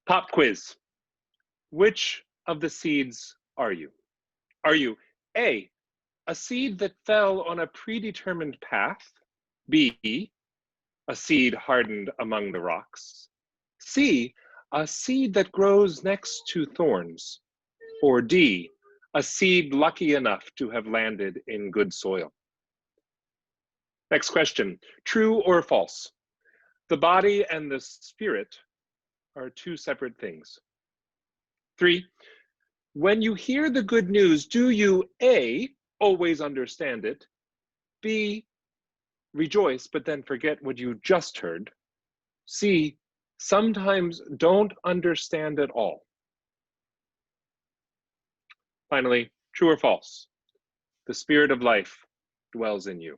Pop quiz. Which of the seeds are you? Are you A, a seed that fell on a predetermined path? B, a seed hardened among the rocks? C, a seed that grows next to thorns? Or D, a seed lucky enough to have landed in good soil? Next question. True or false? The body and the spirit are two separate things. 3, when you hear the good news, do you A, always understand it, B, rejoice but then forget what you just heard, C, sometimes don't understand at all? Finally, true or false? The spirit of life dwells in you.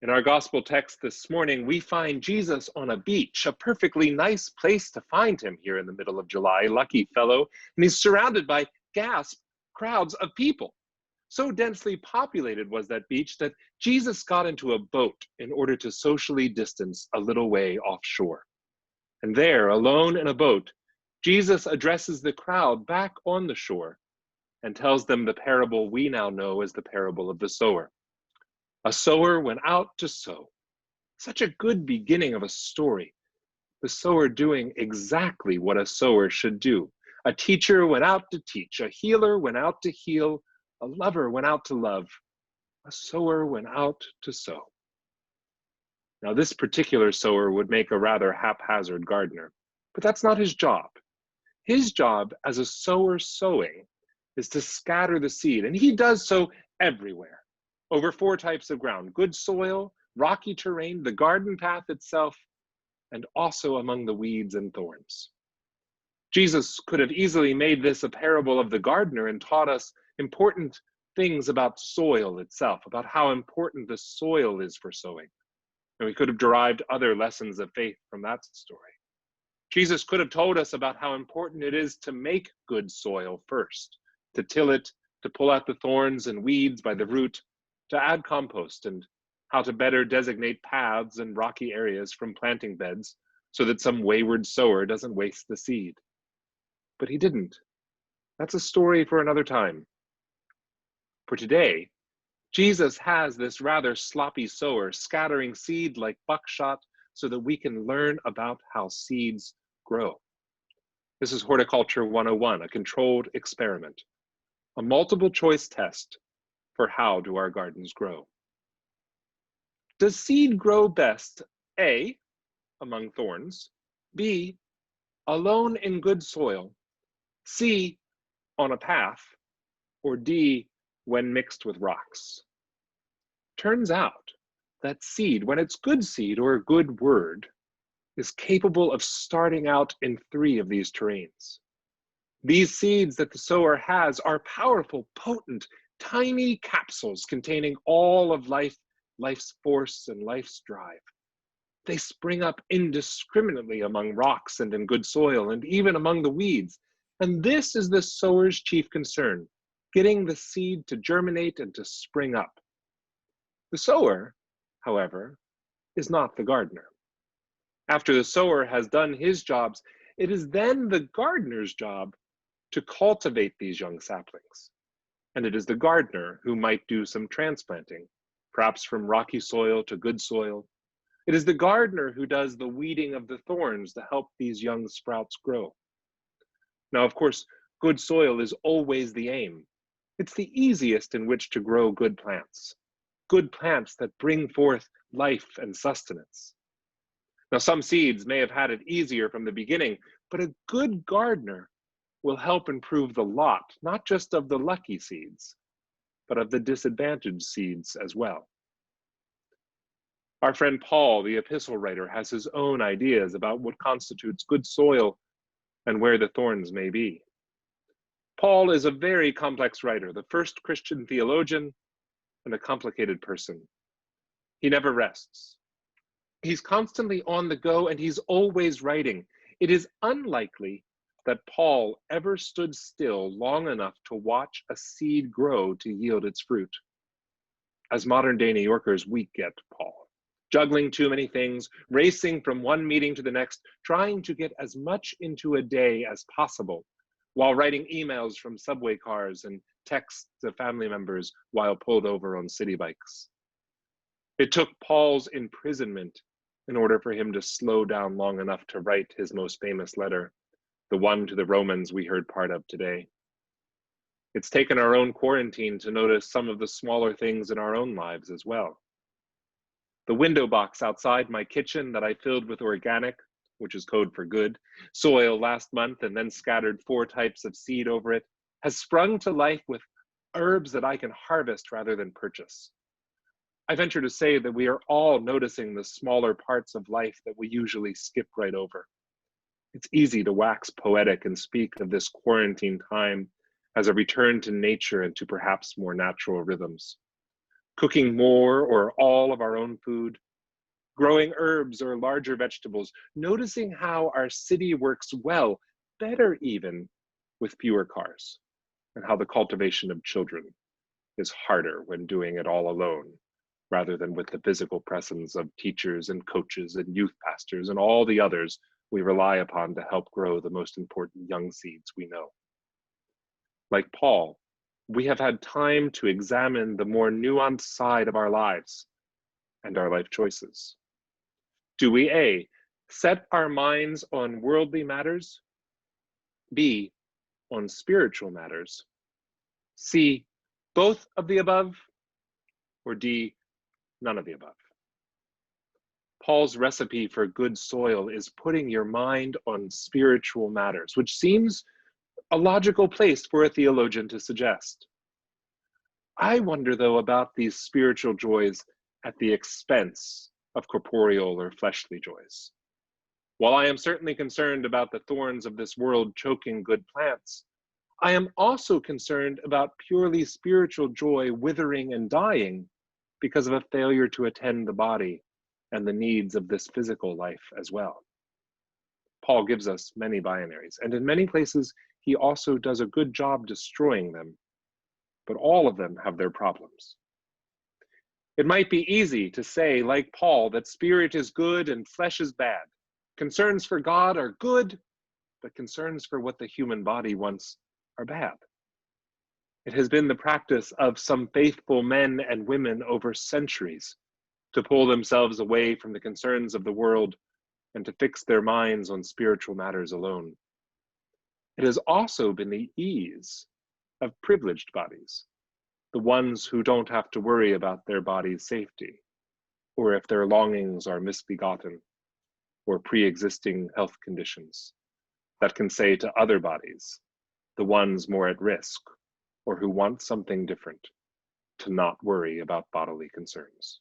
In our gospel text this morning, we find Jesus on a beach, a perfectly nice place to find him here in the middle of July, lucky fellow, and he's surrounded by crowds of people. So densely populated was that beach that Jesus got into a boat in order to socially distance a little way offshore. And there, alone in a boat, Jesus addresses the crowd back on the shore and tells them the parable we now know as the parable of the sower. A sower went out to sow. Such a good beginning of a story. The sower doing exactly what a sower should do. A teacher went out to teach. A healer went out to heal. A lover went out to love. A sower went out to sow. Now, this particular sower would make a rather haphazard gardener, but that's not his job. His job as a sower sowing is to scatter the seed, and he does so everywhere, over 4 types of ground: good soil, rocky terrain, the garden path itself, and also among the weeds and thorns. Jesus could have easily made this a parable of the gardener and taught us important things about soil itself, about how important the soil is for sowing. And we could have derived other lessons of faith from that story. Jesus could have told us about how important it is to make good soil first, to till it, to pull out the thorns and weeds by the root, to add compost, and how to better designate paths and rocky areas from planting beds so that some wayward sower doesn't waste the seed. But he didn't. That's a story for another time. For today, Jesus has this rather sloppy sower scattering seed like buckshot so that we can learn about how seeds grow. This is Horticulture 101, a controlled experiment, a multiple choice test for how do our gardens grow. Does seed grow best, A, among thorns, B, alone in good soil, C, on a path, or D, when mixed with rocks? Turns out that seed, when it's good seed or a good word, is capable of starting out in 3 of these terrains. These seeds that the sower has are powerful, potent, tiny capsules containing all of life's force and life's drive. They spring up indiscriminately among rocks and in good soil and even among the weeds. And this is the sower's chief concern, getting the seed to germinate and to spring up. The sower, however, is not the gardener. After the sower has done his jobs, it is then the gardener's job to cultivate these young saplings. And it is the gardener who might do some transplanting, perhaps from rocky soil to good soil. It is the gardener who does the weeding of the thorns to help these young sprouts grow. Now, of course, good soil is always the aim. It's the easiest in which to grow good plants that bring forth life and sustenance. Now, some seeds may have had it easier from the beginning, but a good gardener will help improve the lot, not just of the lucky seeds, but of the disadvantaged seeds as well. Our friend Paul, the epistle writer, has his own ideas about what constitutes good soil and where the thorns may be. Paul is a very complex writer, the first Christian theologian, and a complicated person. He never rests. He's constantly on the go and he's always writing. It is unlikely that Paul ever stood still long enough to watch a seed grow to yield its fruit. As modern day New Yorkers, we get Paul. juggling too many things, racing from one meeting to the next, trying to get as much into a day as possible, while writing emails from subway cars and texts to family members while pulled over on city bikes. It took Paul's imprisonment in order for him to slow down long enough to write his most famous letter, the one to the Romans we heard part of today. It's taken our own quarantine to notice some of the smaller things in our own lives as well. The window box outside my kitchen that I filled with organic, which is code for good, soil last month and then scattered 4 types of seed over it, has sprung to life with herbs that I can harvest rather than purchase. I venture to say that we are all noticing the smaller parts of life that we usually skip right over. It's easy to wax poetic and speak of this quarantine time as a return to nature and to perhaps more natural rhythms. Cooking more or all of our own food, growing herbs or larger vegetables, noticing how our city works well, better even, with fewer cars, and how the cultivation of children is harder when doing it all alone, rather than with the physical presence of teachers and coaches and youth pastors and all the others we rely upon to help grow the most important young seeds we know. Like Paul, we have had time to examine the more nuanced side of our lives and our life choices. Do we A, set our minds on worldly matters, B, on spiritual matters, C, both of the above, or D, none of the above? Paul's recipe for good soil is putting your mind on spiritual matters, which seems a logical place for a theologian to suggest. I wonder, though, about these spiritual joys at the expense of corporeal or fleshly joys. While I am certainly concerned about the thorns of this world choking good plants, I am also concerned about purely spiritual joy withering and dying because of a failure to attend the body and the needs of this physical life as well. Paul gives us many binaries, and in many places, he also does a good job destroying them, but all of them have their problems. It might be easy to say, like Paul, that spirit is good and flesh is bad. Concerns for God are good, but concerns for what the human body wants are bad. It has been the practice of some faithful men and women over centuries to pull themselves away from the concerns of the world and to fix their minds on spiritual matters alone. It has also been the ease of privileged bodies, the ones who don't have to worry about their body's safety, or if their longings are misbegotten, or pre-existing health conditions, that can say to other bodies, the ones more at risk, or who want something different, to not worry about bodily concerns.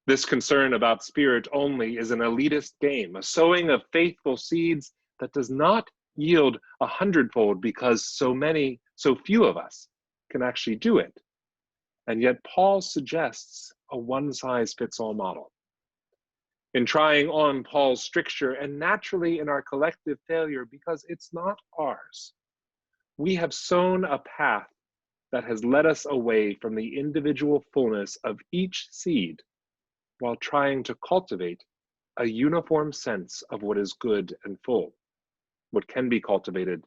This concern about spirit only is an elitist game, a sowing of faithful seeds that does not yield 100-fold because so few of us can actually do it. And yet Paul suggests a one-size-fits-all model. In trying on Paul's stricture, and naturally in our collective failure because it's not ours, we have sown a path that has led us away from the individual fullness of each seed while trying to cultivate a uniform sense of what is good and full, what can be cultivated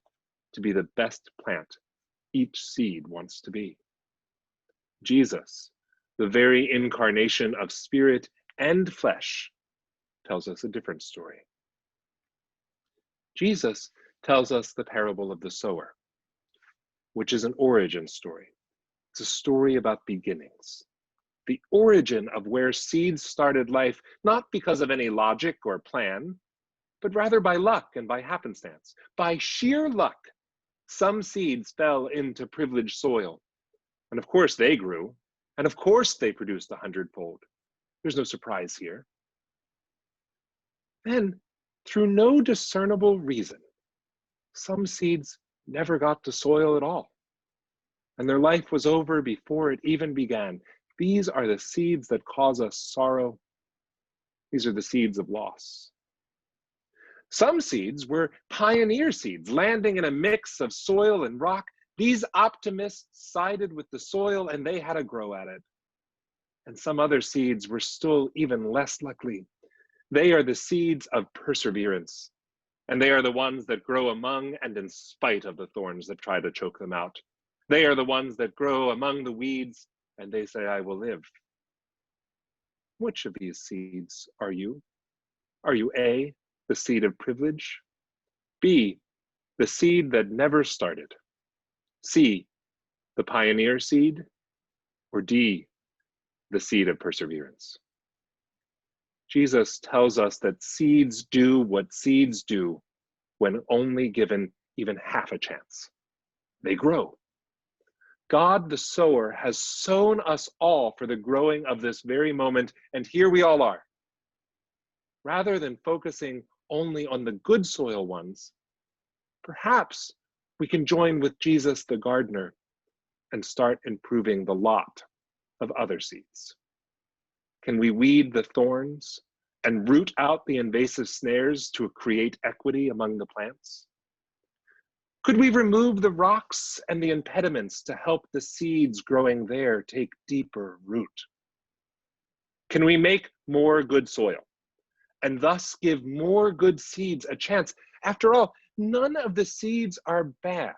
to be the best plant each seed wants to be. Jesus, the very incarnation of spirit and flesh, tells us a different story. Jesus tells us the parable of the sower, which is an origin story. It's a story about beginnings, the origin of where seeds started life, not because of any logic or plan, but rather by luck and by happenstance. By sheer luck, some seeds fell into privileged soil. And of course they grew, and of course they produced 100-fold. There's no surprise here. Then, through no discernible reason, some seeds never got to soil at all, and their life was over before it even began. These are the seeds that cause us sorrow. These are the seeds of loss. Some seeds were pioneer seeds, landing in a mix of soil and rock. These optimists sided with the soil and they had a grow at it. And some other seeds were still even less lucky. They are the seeds of perseverance, and they are the ones that grow among and in spite of the thorns that try to choke them out. They are the ones that grow among the weeds, and they say, I will live. Which of these seeds are you? Are you A, the seed of privilege? B, the seed that never started? C, the pioneer seed? Or D, the seed of perseverance? Jesus tells us that seeds do what seeds do when only given even half a chance. They grow. God the sower has sown us all for the growing of this very moment, and here we all are. Rather than focusing only on the good soil ones, perhaps we can join with Jesus the gardener and start improving the lot of other seeds. Can we weed the thorns and root out the invasive snares to create equity among the plants? Could we remove the rocks and the impediments to help the seeds growing there take deeper root? Can we make more good soil and thus give more good seeds a chance? After all, none of the seeds are bad,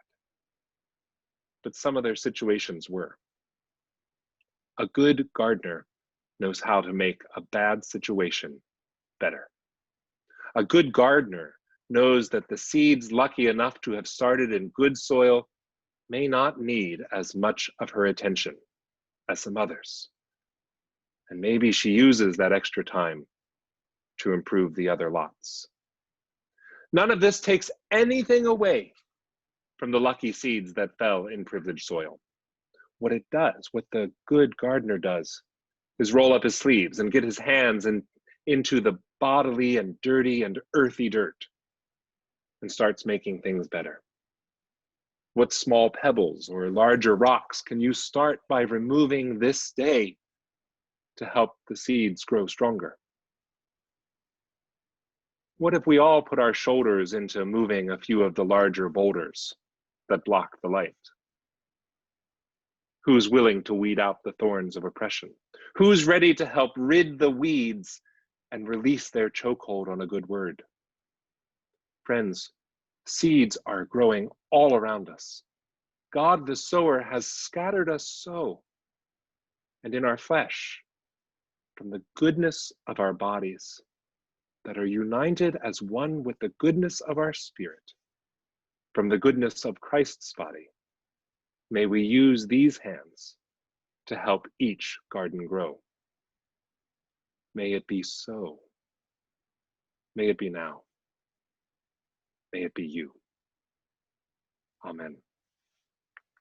but some of their situations were. A good gardener knows how to make a bad situation better. A good gardener knows that the seeds lucky enough to have started in good soil may not need as much of her attention as some others. And maybe she uses that extra time to improve the other lots. None of this takes anything away from the lucky seeds that fell in privileged soil. What it does, what the good gardener does, is roll up his sleeves and get his hands into the bodily and dirty and earthy dirt and starts making things better. What small pebbles or larger rocks can you start by removing this day to help the seeds grow stronger? What if we all put our shoulders into moving a few of the larger boulders that block the light? Who's willing to weed out the thorns of oppression? Who's ready to help rid the weeds and release their chokehold on a good word? Friends, seeds are growing all around us. God the sower has scattered us so, and in our flesh, from the goodness of our bodies that are united as one with the goodness of our spirit, from the goodness of Christ's body, may we use these hands to help each garden grow. May it be so. May it be now. May it be you. Amen.